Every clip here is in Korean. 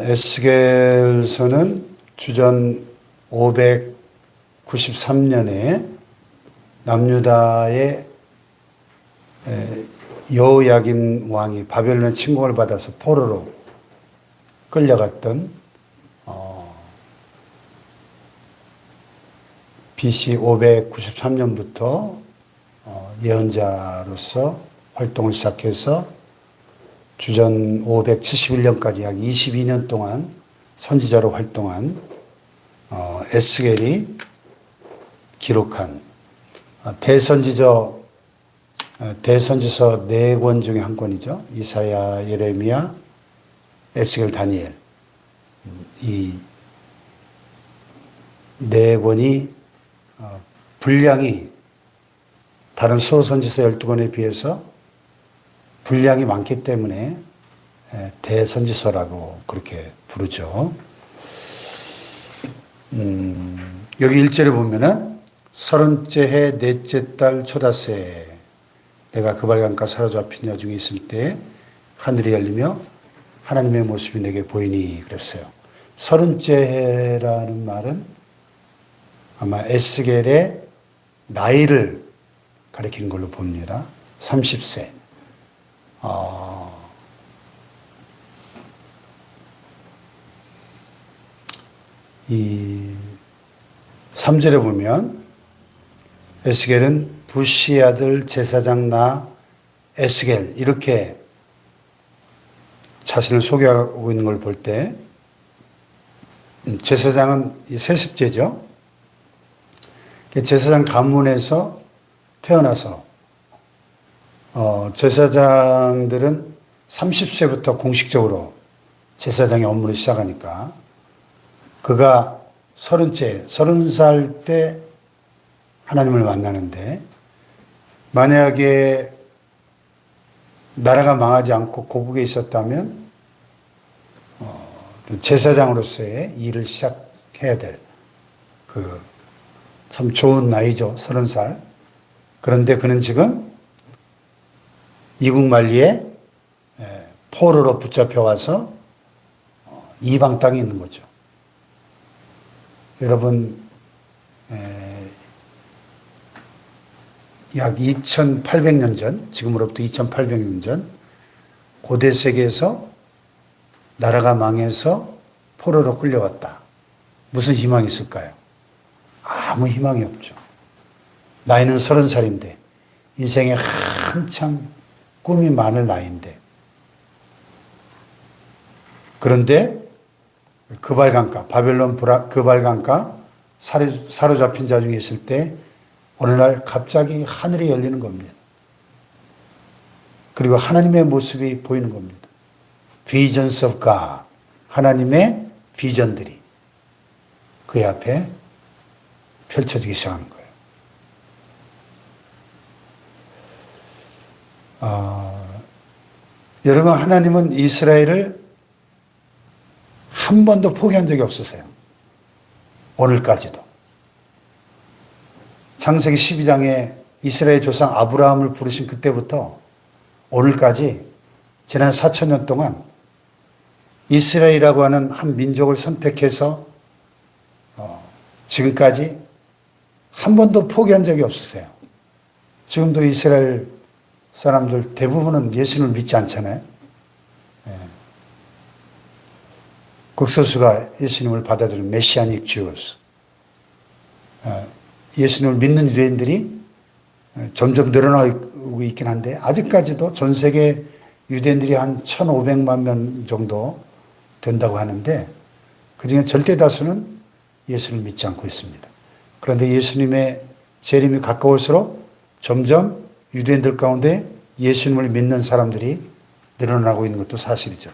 에스겔서는 주전 593년에 남유다의 여호야긴 왕이 바벨론의 침공을 받아서 포로로 끌려갔던 BC 593년부터 예언자로서 활동을 시작해서 주전 571년까지 약 22년 동안 선지자로 활동한 에스겔이 기록한 대선지서 4권 중에 한 권이죠. 이사야, 예레미야, 에스겔, 다니엘. 이 4권이 분량이 다른 소선지서 12권에 비해서 분량이 많기 때문에 대선지서라고 그렇게 부르죠. 여기 1절에 보면은 30째 해 넷째 달 초다새 내가 그발강가 사로잡힌 여중에 있을 때 하늘이 열리며 하나님의 모습이 내게 보이니 그랬어요. 30째 해라는 말은 아마 에스겔의 나이를 가리키는 걸로 봅니다. 30세. 이 3절에 보면 에스겔은 부시의 아들 제사장 나 에스겔 이렇게 자신을 소개하고 있는 걸 볼 때 제사장은 세습제죠. 제사장 가문에서 태어나서 제사장들은 30세부터 공식적으로 제사장의 업무를 시작하니까 그가 30살 때 하나님을 만나는데 만약에 나라가 망하지 않고 고국에 있었다면 제사장으로서의 일을 시작해야 될 참 좋은 나이죠. 30살. 그런데 그는 지금 이국 만리에 포로로 붙잡혀 와서 이방 땅에 있는 거죠. 여러분 약 2800년 전, 지금으로부터 2800년 전 고대 세계에서 나라가 망해서 포로로 끌려왔다. 무슨 희망이 있을까요? 아무 희망이 없죠. 나이는 30살인데 인생에 한참 꿈이 많을 나이인데 그런데 그발강가, 바벨론 그발강가 사로잡힌 자 중에 있을 때 어느 날 갑자기 하늘이 열리는 겁니다. 그리고 하나님의 모습이 보이는 겁니다. Visions of God. 하나님의 비전들이 그의 앞에 펼쳐지기 시작하는 거예요. 여러분, 하나님은 이스라엘을 한 번도 포기한 적이 없으세요. 오늘까지도. 창세기 12장에 이스라엘 조상 아브라함을 부르신 그때부터 오늘까지 지난 4000년 동안 이스라엘이라고 하는 한 민족을 선택해서 지금까지 한 번도 포기한 적이 없으세요. 지금도 이스라엘 사람들 대부분은 예수님을 믿지 않잖아요. 극소수가 예수님을 받아들이는 메시아닉 주스. 예수님을 믿는 유대인들이 점점 늘어나고 있긴 한데 아직까지도 전 세계 유대인들이 한 1500만 명 정도 된다고 하는데 그중에 절대 다수는 예수를 믿지 않고 있습니다. 그런데 예수님의 재림이 가까울수록 점점 유대인들 가운데 예수님을 믿는 사람들이 늘어나고 있는 것도 사실이죠.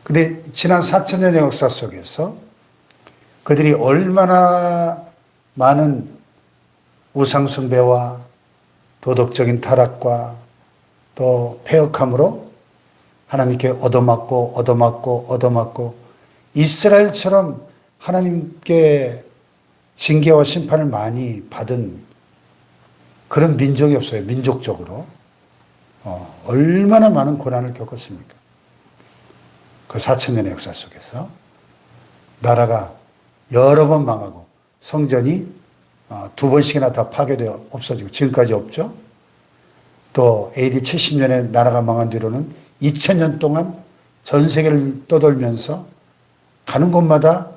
근데 지난 4000년의 역사 속에서 그들이 얼마나 많은 우상숭배와 도덕적인 타락과 또 패역함으로 하나님께 얻어맞고 이스라엘처럼 하나님께 징계와 심판을 많이 받은 그런 민족이 없어요. 민족적으로. 얼마나 많은 고난을 겪었습니까? 그 4,000년의 역사 속에서 나라가 여러 번 망하고 성전이 2번씩이나 다 파괴되어 없어지고 지금까지 없죠. 또 AD 70년에 나라가 망한 뒤로는 2000년 동안 전 세계를 떠돌면서 가는 곳마다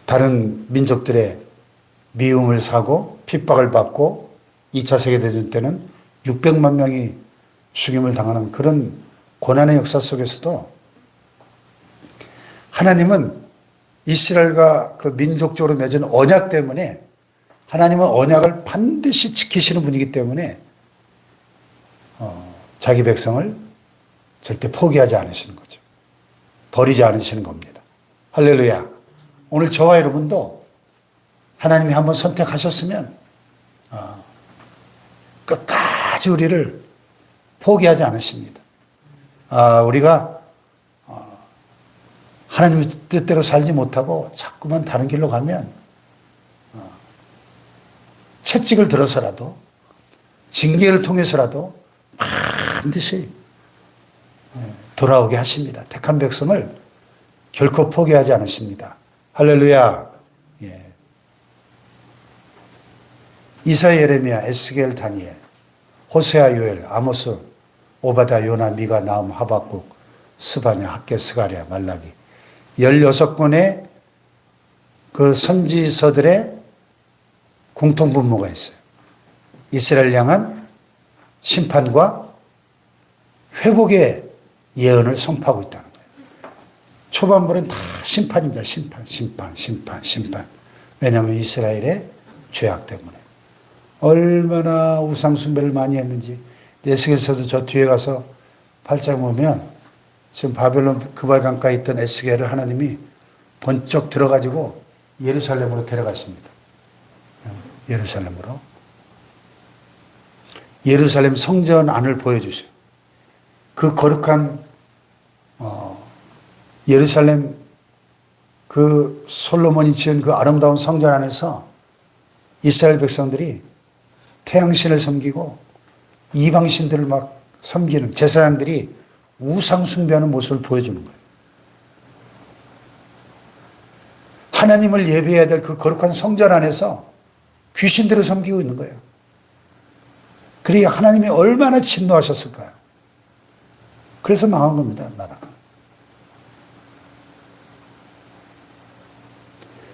다른 민족들의 미움을 사고 핍박을 받고 2차 세계대전 때는 600만 명이 죽임을 당하는 그런 고난의 역사 속에서도 하나님은 이스라엘과 그 민족적으로 맺은 언약 때문에 하나님은 언약을 반드시 지키시는 분이기 때문에 자기 백성을 절대 포기하지 않으시는 거죠. 버리지 않으시는 겁니다. 할렐루야. 오늘 저와 여러분도 하나님이 한번 선택하셨으면 끝까지 우리를 포기하지 않으십니다. 우리가 하나님의 뜻대로 살지 못하고 자꾸만 다른 길로 가면 채찍을 들어서라도 징계를 통해서라도 반드시 돌아오게 하십니다. 택한 백성을 결코 포기하지 않으십니다. 할렐루야. 예. 이사야, 예레미야, 에스겔, 다니엘, 호세아, 요엘, 아모스, 오바다, 요나, 미가, 나움, 하박국, 스바냐, 학개, 스가랴, 말라기 16권의 그 선지서들의 공통분모가 있어요. 이스라엘 향한 심판과 회복의 예언을 선포하고 있다는 거예요. 초반부는 다 심판입니다. 심판. 왜냐하면 이스라엘의 죄악 때문에. 얼마나 우상숭배를 많이 했는지. 에스겔서도 저 뒤에 가서 8장 보면 지금 바벨론 그발강가에 있던 에스겔을 하나님이 번쩍 들어가지고 예루살렘으로 데려가십니다. 예루살렘으로. 예루살렘 성전 안을 보여주세요. 그 거룩한 예루살렘 그 솔로몬이 지은 그 아름다운 성전 안에서 이스라엘 백성들이 태양신을 섬기고 이방신들을 막 섬기는 제사장들이 우상 숭배하는 모습을 보여주는 거예요. 하나님을 예배해야 될 그 거룩한 성전 안에서 귀신들을 섬기고 있는 거예요. 그러니 하나님이 얼마나 진노하셨을까요? 그래서 망한 겁니다, 나라가.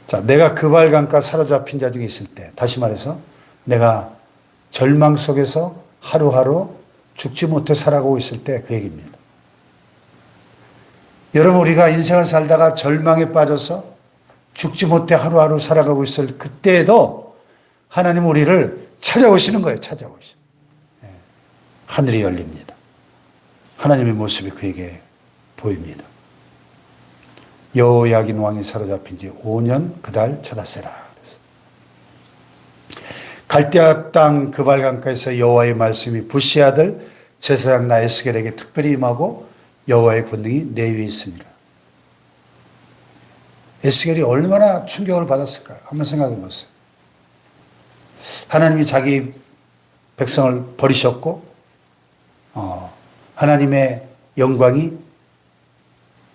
자, 내가 그발강가 사로잡힌 자 중에 있을 때, 다시 말해서 내가 절망 속에서 하루하루 죽지 못해 살아가고 있을 때 그 얘기입니다. 여러분, 우리가 인생을 살다가 절망에 빠져서 죽지 못해 하루하루 살아가고 있을 그때에도 하나님은 우리를 찾아오시는 거예요. 찾아오시는. 하늘이 열립니다. 하나님의 모습이 그에게 보입니다. 여호야긴 왕이 사로잡힌 지 5년 그달 쳐다세라. 갈대아 땅 그발강가에서 여호와의 말씀이 부시 아들 제사장 에스겔에게 특별히 임하고 여호와의 권능이 내 위에 있으니라. 에스겔이 얼마나 충격을 받았을까요? 한번 생각해 보세요. 하나님이 자기 백성을 버리셨고 하나님의 영광이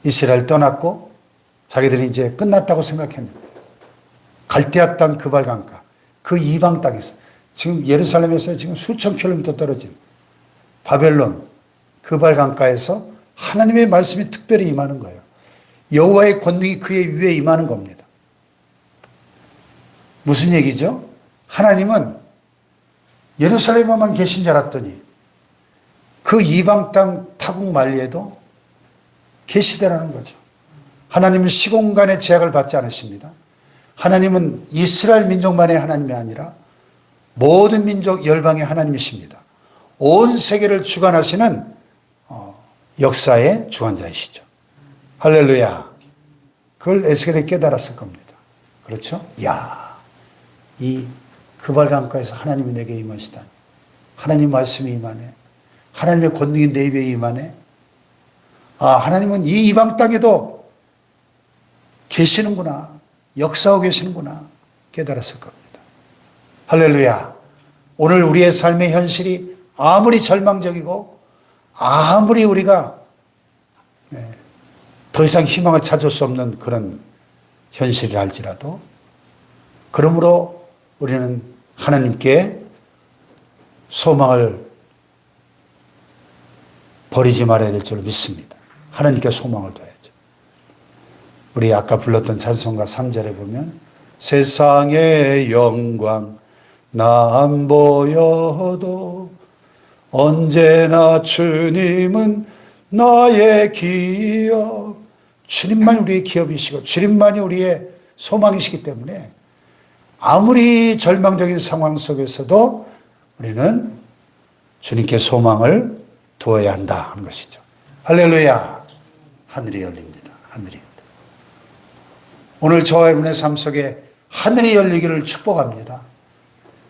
이스라엘 떠났고 자기들이 이제 끝났다고 생각했는데 갈대아 땅 그발강가 그 이방 땅에서 지금 예루살렘에서 지금 수천 킬로미터 떨어진 바벨론 그발강가에서 하나님의 말씀이 특별히 임하는 거예요. 여호와의 권능이 그의 위에 임하는 겁니다. 무슨 얘기죠? 하나님은 예루살렘에만 계신 줄 알았더니 그 이방 땅 타국 만리에도 계시더라는 거죠. 하나님은 시공간의 제약을 받지 않으십니다. 하나님은 이스라엘 민족만의 하나님이 아니라 모든 민족 열방의 하나님이십니다. 온 세계를 주관하시는 역사의 주관자이시죠. 할렐루야. 그걸 에스겔이 깨달았을 겁니다. 그렇죠? 야, 이 그발강가에서 하나님이 내게 임하시다니. 하나님 말씀이 임하네. 하나님의 권능이 내 입에 임하네. 하나님은 이 이방 땅에도 계시는구나. 역사하고 계시는구나. 깨달았을 겁니다. 할렐루야. 오늘 우리의 삶의 현실이 아무리 절망적이고 아무리 우리가 더 이상 희망을 찾을 수 없는 그런 현실이라 할지라도, 그러므로 우리는 하나님께 소망을 버리지 말아야 될 줄 믿습니다. 하나님께 소망을 둬야죠. 우리 아까 불렀던 찬송가 3절에 보면 세상의 영광 나 안 보여도 언제나 주님은 나의 기업. 주님만이 우리의 기업이시고 주님만이 우리의 소망이시기 때문에 아무리 절망적인 상황 속에서도 우리는 주님께 소망을 두어야 한다 하는 것이죠. 할렐루야. 하늘이 열립니다. 하늘이. 오늘 저와 여러분의 삶 속에 하늘이 열리기를 축복합니다.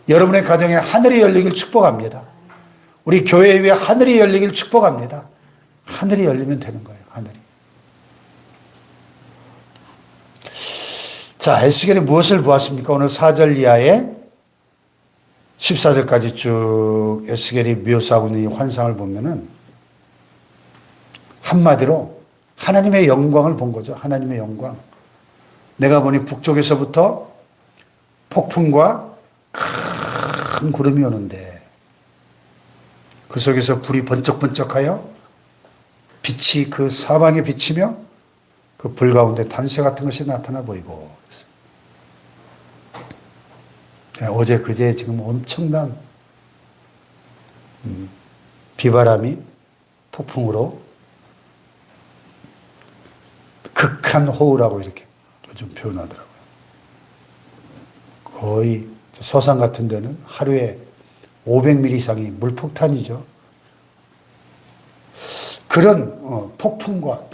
여러분의 가정에 하늘이 열리기를 축복합니다. 우리 교회 위에 하늘이 열리기를 축복합니다. 하늘이 열리면 되는 거예요. 하늘이. 자, 에스겔이 무엇을 보았습니까? 오늘 4절 이하에 14절까지 쭉 에스겔이 묘사하고 있는 이 환상을 보면은 한마디로 하나님의 영광을 본 거죠. 하나님의 영광. 내가 보니 북쪽에서부터 폭풍과 큰 구름이 오는데 그 속에서 불이 번쩍번쩍하여 빛이 그 사방에 비치며 그 불 가운데 단쇠 같은 것이 나타나 보이고. 어제 그제 지금 엄청난 비바람이 폭풍으로 극한 호우라고 이렇게 요즘 표현하더라고요. 거의 서산 같은 데는 하루에 500mm 이상이 물폭탄이죠. 그런 폭풍과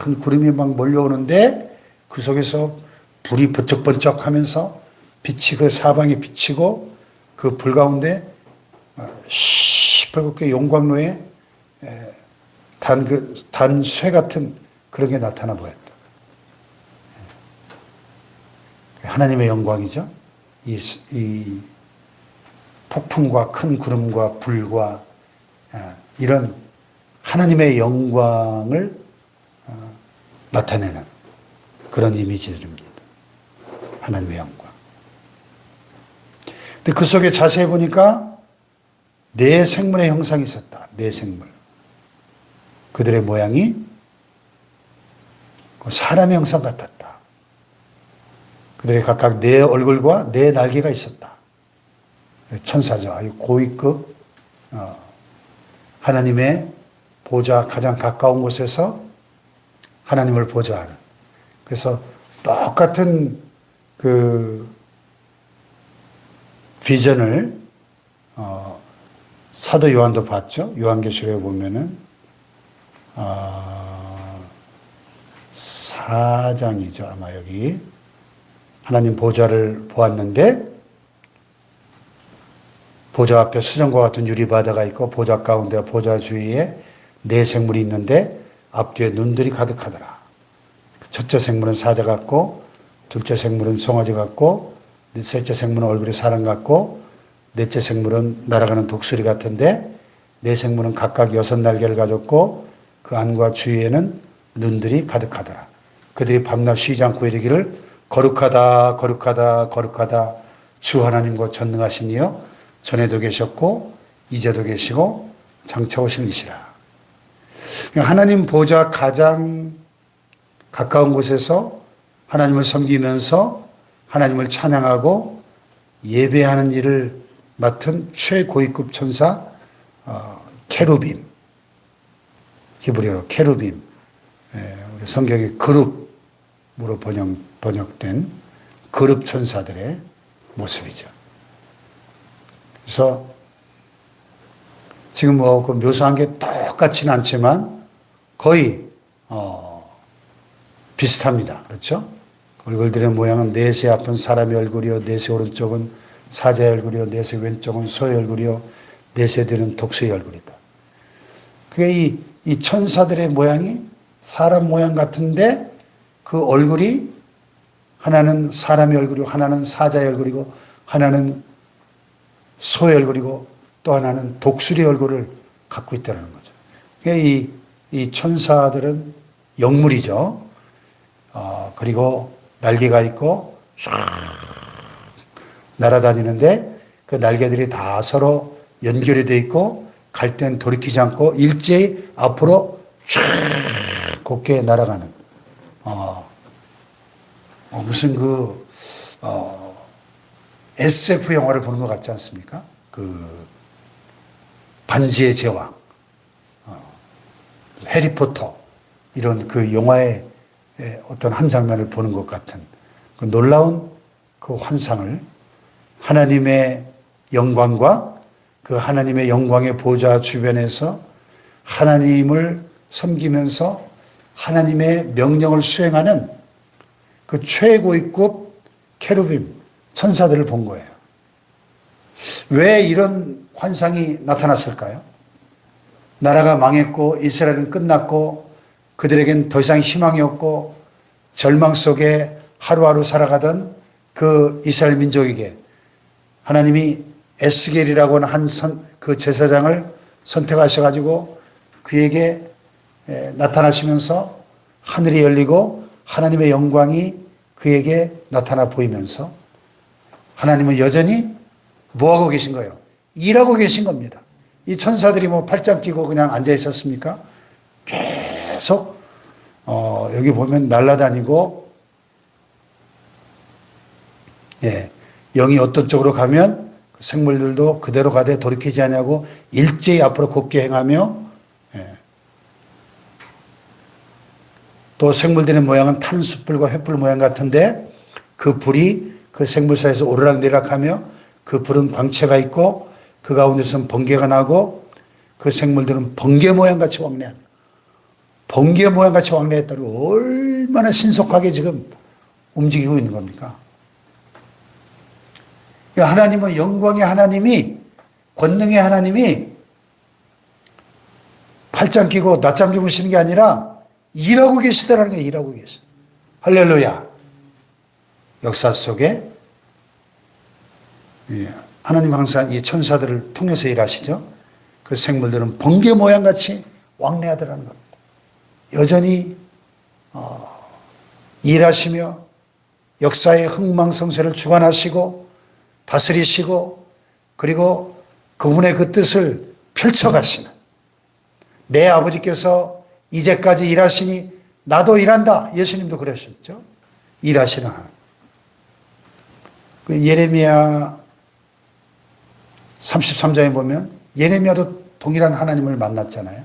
큰 구름이 막 몰려오는데 그 속에서 불이 번쩍번쩍하면서 빛이 그 사방에 비치고 그 불 가운데 시뻘겋게 용광로에 단쇠 같은 그런 게 나타나 보였다. 하나님의 영광이죠. 이 폭풍과 큰 구름과 불과 이런 하나님의 영광을 나타내는 그런 이미지들입니다. 하나님의 영광. 근데 그 속에 자세히 보니까 네 생물의 형상이 있었다. 네 생물. 그들의 모양이 사람의 형상 같았다. 그들의 각각 네 얼굴과 네 날개가 있었다. 천사죠. 아주 고위급 하나님의 보좌 가장 가까운 곳에서 하나님을 보좌하는. 그래서 똑같은 그 비전을 사도 요한도 봤죠. 요한계시록에 보면은 4장이죠. 아마 여기 하나님 보좌를 보았는데 보좌 앞에 수정과 같은 유리바다가 있고 보좌 가운데 보좌 주위에 네 생물이 있는데 앞뒤에 눈들이 가득하더라. 첫째 생물은 사자 같고 둘째 생물은 송아지 같고 셋째 생물은 얼굴이 사람 같고 넷째 생물은 날아가는 독수리 같은데 네 생물은 각각 6날개를 가졌고 그 안과 주위에는 눈들이 가득하더라. 그들이 밤낮 쉬지 않고 이르기를 거룩하다 거룩하다 거룩하다 주 하나님과 전능하신 이여 전에도 계셨고 이제도 계시고 장차 오실 이시라. 하나님 보좌 가장 가까운 곳에서 하나님을 섬기면서 하나님을 찬양하고 예배하는 일을 맡은 최고위급 천사 케루빔, 히브리어로 케루빔, 우리 성경에 그룹으로 번역된 그룹 천사들의 모습이죠. 그래서 지금 뭐 그 묘사한 게 똑같지는 않지만 거의 비슷합니다. 그렇죠? 얼굴들의 모양은 넷의 앞은 사람의 얼굴이요, 넷의 오른쪽은 사자의 얼굴이요, 넷의 왼쪽은 소의 얼굴이요, 넷의 뒤는 독수의 얼굴이다. 그게 이 천사들의 모양이 사람 모양 같은데 그 얼굴이 하나는 사람의 얼굴이고 하나는 사자의 얼굴이고 하나는 소의 얼굴이고 또 하나는 독수리 얼굴을 갖고 있다는 거죠. 이 이 천사들은 영물이죠. 그리고 날개가 있고 쫙 날아다니는데 그 날개들이 다 서로 연결이 되어 있고 갈 땐 돌이키지 않고 일제히 앞으로 쫙 곱게 날아가는 무슨 SF 영화를 보는 것 같지 않습니까? 반지의 제왕, 해리포터 이런 그 영화의 어떤 한 장면을 보는 것 같은 그 놀라운 그 환상을 하나님의 영광과 그 하나님의 영광의 보좌 주변에서 하나님을 섬기면서 하나님의 명령을 수행하는 그 최고위급 케루빔 천사들을 본 거예요. 왜 이런 환상이 나타났을까요? 나라가 망했고 이스라엘은 끝났고 그들에겐 더 이상 희망이 없고 절망 속에 하루하루 살아가던 그 이스라엘 민족에게 하나님이 에스겔이라고 하는 그 제사장을 선택하셔가지고 그에게 나타나시면서 하늘이 열리고 하나님의 영광이 그에게 나타나 보이면서 하나님은 여전히 뭐하고 계신 거예요? 일하고 계신 겁니다. 이 천사들이 뭐 팔짱 끼고 그냥 앉아 있었습니까? 계속 여기 보면 날아다니고 영이 어떤 쪽으로 가면 생물들도 그대로 가되 돌이키지 않냐고 일제히 앞으로 곱게 행하며 또 생물들의 모양은 타는 숯불과 횃불 모양 같은데 그 불이 그 생물 사이에서 오르락내리락하며 그 불은 광채가 있고 그 가운데서는 번개가 나고 그 생물들은 번개 모양같이 왕래한다. 번개 모양같이 왕래했다니 얼마나 신속하게 지금 움직이고 있는 겁니까? 하나님은 영광의 하나님이 권능의 하나님이 팔짱 끼고 낮잠 주무시는 게 아니라 일하고 계시다라는 게 일하고 계시. 할렐루야. 역사 속에 하나님 항상 이 천사들을 통해서 일하시죠. 그 생물들은 번개 모양같이 왕래하더라는 겁니다. 여전히 일하시며 역사의 흥망성쇠를 주관하시고 다스리시고 그리고 그분의 그 뜻을 펼쳐가시는 내 아버지께서 이제까지 일하시니 나도 일한다. 예수님도 그러셨죠. 일하시는 하나님. 그 예레미야 33장에 보면 예레미야도 동일한 하나님을 만났잖아요.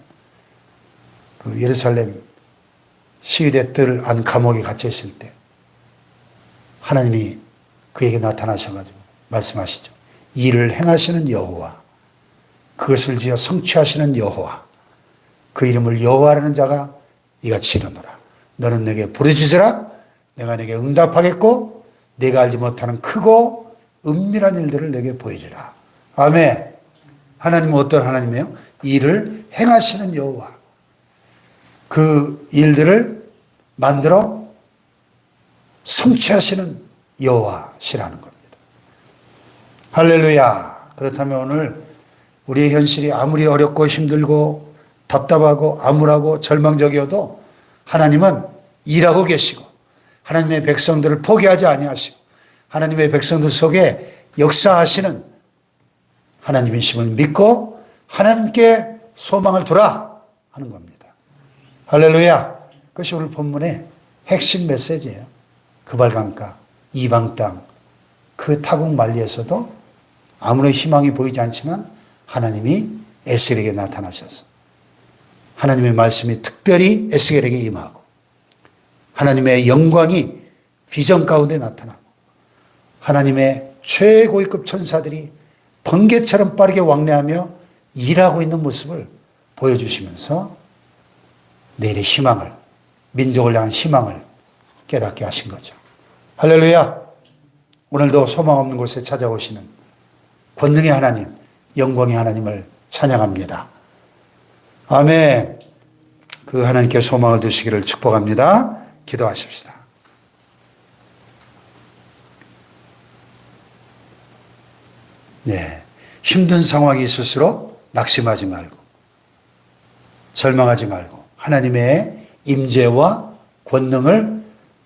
그 예루살렘 시위대 뜰 안 감옥에 갇혀 있을 때 하나님이 그에게 나타나셔가지고 말씀하시죠. 일을 행하시는 여호와, 그것을 지어 성취하시는 여호와, 그 이름을 여호와라는 자가 이같이 이르노라. 너는 내게 부르짖으라. 내가 내게 응답하겠고 내가 알지 못하는 크고 은밀한 일들을 내게 보이리라. 아멘. 하나님은 어떤 하나님이에요? 일을 행하시는 여호와. 그 일들을 만들어 성취하시는 여호와시라는 겁니다. 할렐루야. 그렇다면 오늘 우리의 현실이 아무리 어렵고 힘들고 답답하고 암울하고 절망적이어도 하나님은 일하고 계시고 하나님의 백성들을 포기하지 아니하시고 하나님의 백성들 속에 역사하시는 하나님이심을 믿고 하나님께 소망을 두라 하는 겁니다. 할렐루야. 그것이 오늘 본문의 핵심 메시지예요. 그발강가, 이방 땅, 그 타국 만리에서도 아무런 희망이 보이지 않지만 하나님이 에스겔에게 나타나셔서 하나님의 말씀이 특별히 에스겔에게 임하고 하나님의 영광이 비전 가운데 나타나고 하나님의 최고위급 천사들이 번개처럼 빠르게 왕래하며 일하고 있는 모습을 보여주시면서 내일의 희망을, 민족을 향한 희망을 깨닫게 하신 거죠. 할렐루야. 오늘도 소망 없는 곳에 찾아오시는 권능의 하나님, 영광의 하나님을 찬양합니다. 아멘. 그 하나님께 소망을 두시기를 축복합니다. 기도하십시다. 네. 힘든 상황이 있을수록 낙심하지 말고 절망하지 말고 하나님의 임재와 권능을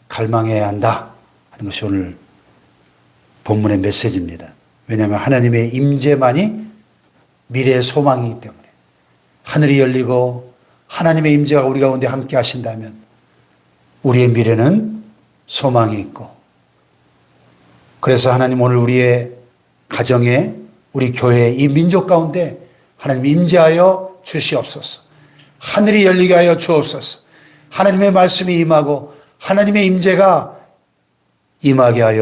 갈망해야 한다 하는 것이 오늘 본문의 메시지입니다. 왜냐하면 하나님의 임재만이 미래의 소망이기 때문에 하늘이 열리고 하나님의 임재가 우리 가운데 함께 하신다면 우리의 미래는 소망이 있고, 그래서 하나님 오늘 우리의 가정에, 우리 교회, 이 민족 가운데 하나님 임재하여 주시옵소서. 하늘이 열리게 하여 주옵소서. 하나님의 말씀이 임하고 하나님의 임재가 임하게 하여